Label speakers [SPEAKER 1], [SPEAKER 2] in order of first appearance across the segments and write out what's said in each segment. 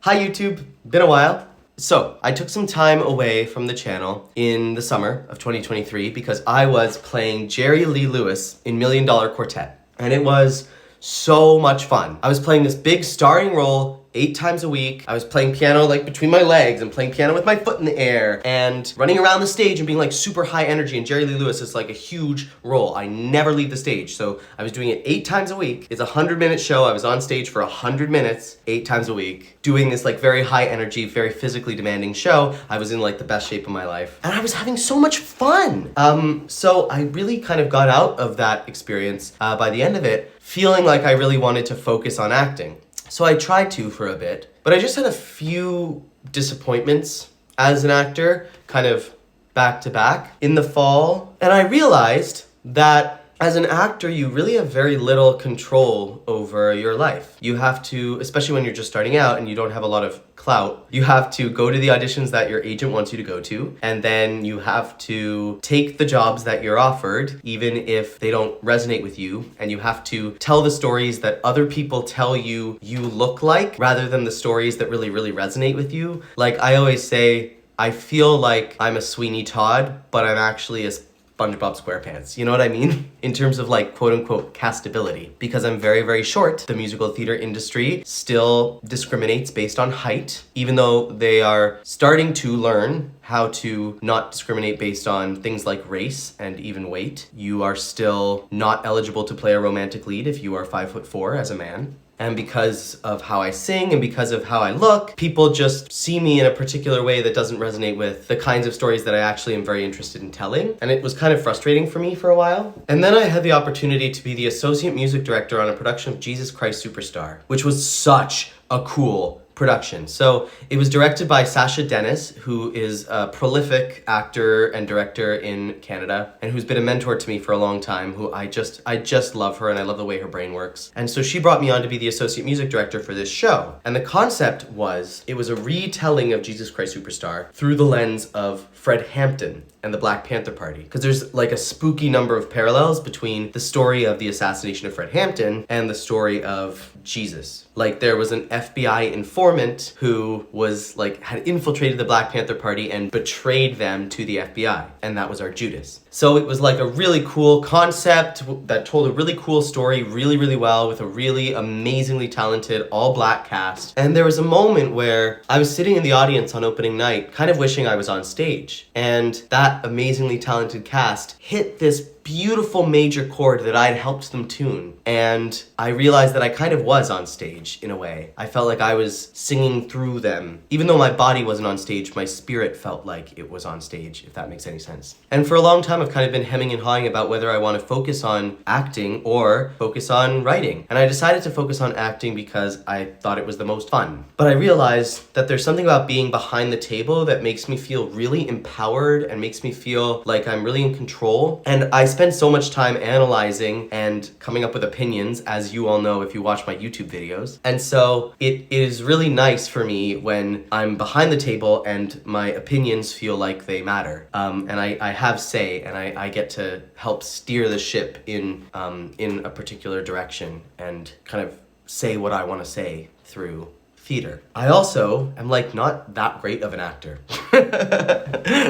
[SPEAKER 1] Hi YouTube, been a while. So, I took some time away from the channel in the summer of 2023 because I was playing Jerry Lee Lewis in Million Dollar Quartet. And it was so much fun. I was playing this big starring role 8 times a week. I was playing piano like between my legs and playing piano with my foot in the air and running around the stage and being like super high energy. And Jerry Lee Lewis is like a huge role. I never leave the stage. So I was doing it 8 times a week. It's a 100-minute show. I was on stage for 100 minutes, 8 times a week, doing this like very high energy, very physically demanding show. I was in like the best shape of my life. And I was having so much fun. So I really kind of got out of that experience by the end of it, feeling like I really wanted to focus on acting. So I tried to for a bit, but I just had a few disappointments as an actor, kind of back to back in the fall. And I realized that as an actor, you really have very little control over your life. You have to, especially when you're just starting out and you don't have a lot of clout, you have to go to the auditions that your agent wants you to go to, and then you have to take the jobs that you're offered, even if they don't resonate with you, and you have to tell the stories that other people tell you you look like, rather than the stories that really, really resonate with you. Like I always say, I feel like I'm a Sweeney Todd, but I'm actually a SpongeBob SquarePants, you know what I mean? In terms of like quote unquote castability. Because I'm very, very short, the musical theater industry still discriminates based on height, even though they are starting to learn how to not discriminate based on things like race and even weight. You are still not eligible to play a romantic lead if you are 5'4" as a man. And because of how I sing and because of how I look, people just see me in a particular way that doesn't resonate with the kinds of stories that I actually am very interested in telling. And it was kind of frustrating for me for a while. And then I had the opportunity to be the associate music director on a production of Jesus Christ Superstar, which was such a cool production. So it was directed by Sasha Dennis, who is a prolific actor and director in Canada and who's been a mentor to me for a long time, who I just love her and I love the way her brain works. And so she brought me on to be the associate music director for this show. And the concept was, it was a retelling of Jesus Christ Superstar through the lens of Fred Hampton and the Black Panther Party. Because there's like a spooky number of parallels between the story of the assassination of Fred Hampton and the story of Jesus. Like there was an FBI informant who was like, had infiltrated the Black Panther Party and betrayed them to the FBI. And that was our Judas. So it was like a really cool concept that told a really cool story really, really well with a really amazingly talented all black cast. And there was a moment where I was sitting in the audience on opening night, kind of wishing I was on stage. And that amazingly talented cast hit this beautiful major chord that I'd helped them tune. And I realized that I kind of was on stage in a way. I felt like I was singing through them. Even though my body wasn't on stage, my spirit felt like it was on stage, if that makes any sense. And for a long time, I've kind of been hemming and hawing about whether I want to focus on acting or focus on writing. And I decided to focus on acting because I thought it was the most fun. But I realized that there's something about being behind the table that makes me feel really empowered and makes me feel like I'm really in control. And I spend so much time analyzing and coming up with opinions, as you all know if you watch my YouTube videos. And so it is really nice for me when I'm behind the table and my opinions feel like they matter. And I have say, and I get to help steer the ship in a particular direction and kind of say what I want to say through theater. I also am like not that great of an actor.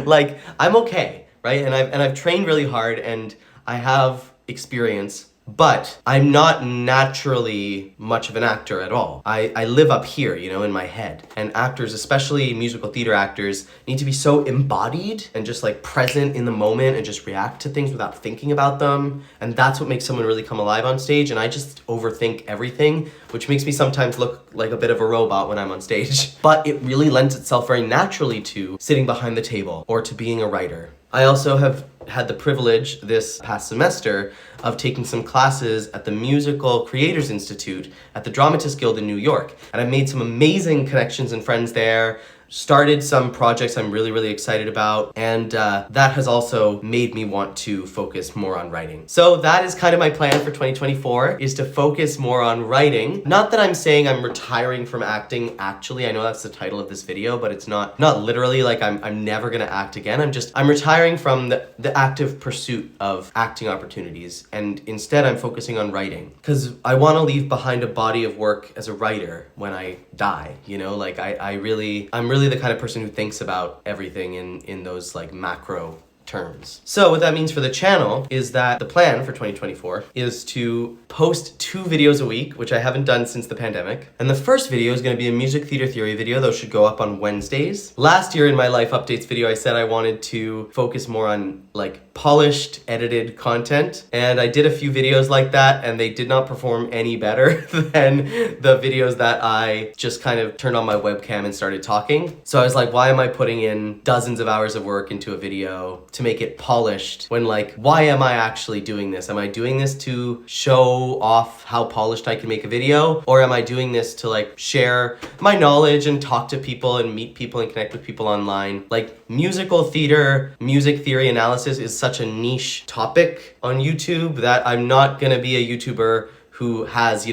[SPEAKER 1] Like I'm okay, right? And I've trained really hard and I have experience, but I'm not naturally much of an actor at all. I live up here, you know, in my head. And actors, especially musical theater actors, need to be so embodied and just like present in the moment and just react to things without thinking about them. And that's what makes someone really come alive on stage. And I just overthink everything, which makes me sometimes look like a bit of a robot when I'm on stage. But it really lends itself very naturally to sitting behind the table or to being a writer. I also have had the privilege this past semester of taking some classes at the Musical Creators Institute at the Dramatists Guild in New York. And I've made some amazing connections and friends there. started some projects I'm really excited about, and that has also made me want to focus more on writing. So that is kind of my plan for 2024, is to focus more on writing. Not that I'm saying I'm retiring from acting, actually. I know that's the title of this video, but it's not literally like I'm never gonna act again. I'm retiring from the active pursuit of acting opportunities, and instead I'm focusing on writing, because I want to leave behind a body of work as a writer when I die, you know? Like I'm really the kind of person who thinks about everything in those like macro terms. So what that means for the channel is that the plan for 2024 is to post 2 videos a week, which I haven't done since the pandemic. And the first video is going to be a music theater theory video. Those should go up on Wednesdays. Last year in my life updates video, I said I wanted to focus more on like polished, edited content. And I did a few videos like that, and they did not perform any better than the videos that I just kind of turned on my webcam and started talking. So I was like, why am I putting in dozens of hours of work into a video to make it polished when, like, why am I actually doing this? Am I doing this to show off how polished I can make a video? Or am I doing this to like share my knowledge and talk to people and meet people and connect with people online? Like, musical theater, music theory analysis is such a niche topic on YouTube that I'm not gonna be a YouTuber who has,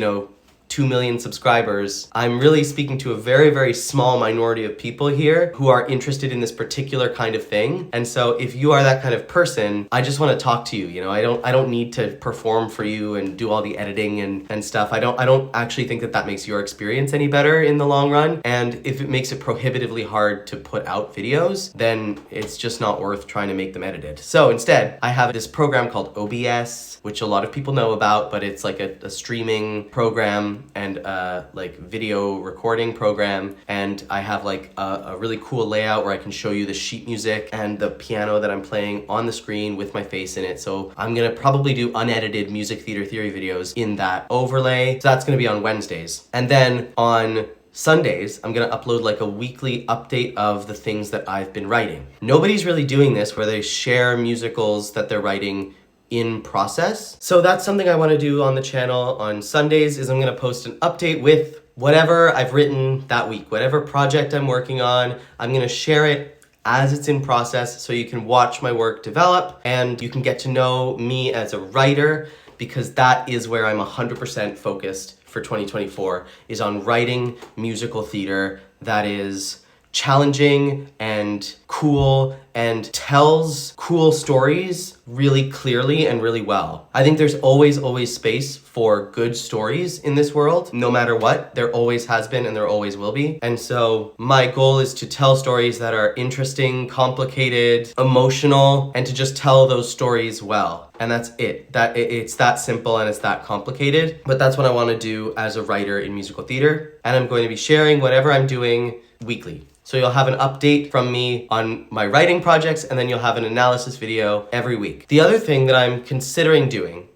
[SPEAKER 1] 2 million subscribers. I'm really speaking to a very small minority of people here who are interested in this particular kind of thing. And so if you are that kind of person, I just want to talk to you. I don't need to perform for you and do all the editing and stuff. I don't actually think that makes your experience any better in the long run. And if it makes it prohibitively hard to put out videos, then it's just not worth trying to make them edited. So instead, I have this program called OBS, which a lot of people know about, but it's like a streaming program and like video recording program, and I have like a really cool layout where I can show you the sheet music and the piano that I'm playing on the screen with my face in it. So I'm gonna probably do unedited music theater theory videos in that overlay. So that's gonna be on Wednesdays. And then on Sundays, I'm gonna upload like a weekly update of the things that I've been writing. Nobody's really doing this where they share musicals that they're writing in process. So that's something I want to do on the channel on Sundays, is I'm going to post an update with whatever I've written that week, whatever project I'm working on. I'm going to share it as it's in process so you can watch my work develop and you can get to know me as a writer, because that is where I'm 100% focused for 2024, is on writing musical theater that is challenging and cool and tells cool stories really clearly and really well. I think there's always space for good stories in this world, no matter what. There always has been and there always will be. And so my goal is to tell stories that are interesting, complicated, emotional, and to just tell those stories well. And that's it. It's that simple and it's that complicated. But that's what I want to do as a writer in musical theater. And I'm going to be sharing whatever I'm doing weekly. So you'll have an update from me on my writing projects, and then you'll have an analysis video every week. The other thing that I'm considering doing,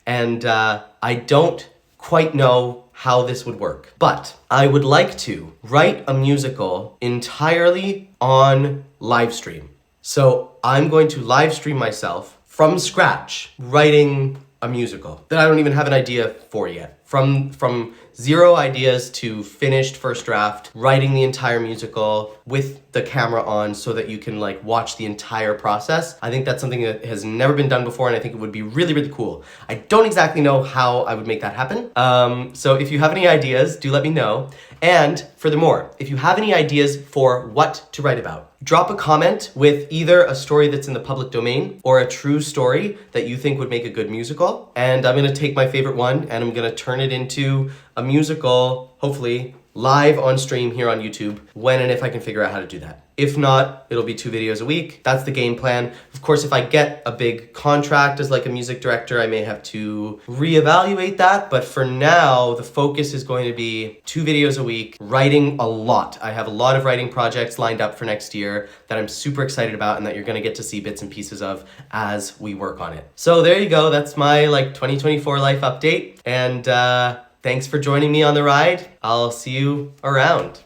[SPEAKER 1] and I don't quite know how this would work, but I would like to write a musical entirely on live stream. So I'm going to live stream myself from scratch, writing a musical that I don't even have an idea for yet. From zero ideas to finished first draft, writing the entire musical with the camera on so that you can like watch the entire process. I think that's something that has never been done before, and I think it would be really cool. I don't exactly know how I would make that happen. So if you have any ideas, do let me know. And furthermore, if you have any ideas for what to write about, drop a comment with either a story that's in the public domain or a true story that you think would make a good musical. And I'm gonna take my favorite one and I'm gonna turn it into a musical, hopefully live on stream here on YouTube, when and if I can figure out how to do that. If not, it'll be 2 videos a week. That's the game plan. Of course, if I get a big contract as like a music director, I may have to reevaluate that. But for now, the focus is going to be 2 videos a week, writing a lot. I have a lot of writing projects lined up for next year that I'm super excited about and that you're gonna get to see bits and pieces of as we work on it. So there you go. That's my 2024 life update. And thanks for joining me on the ride. I'll see you around.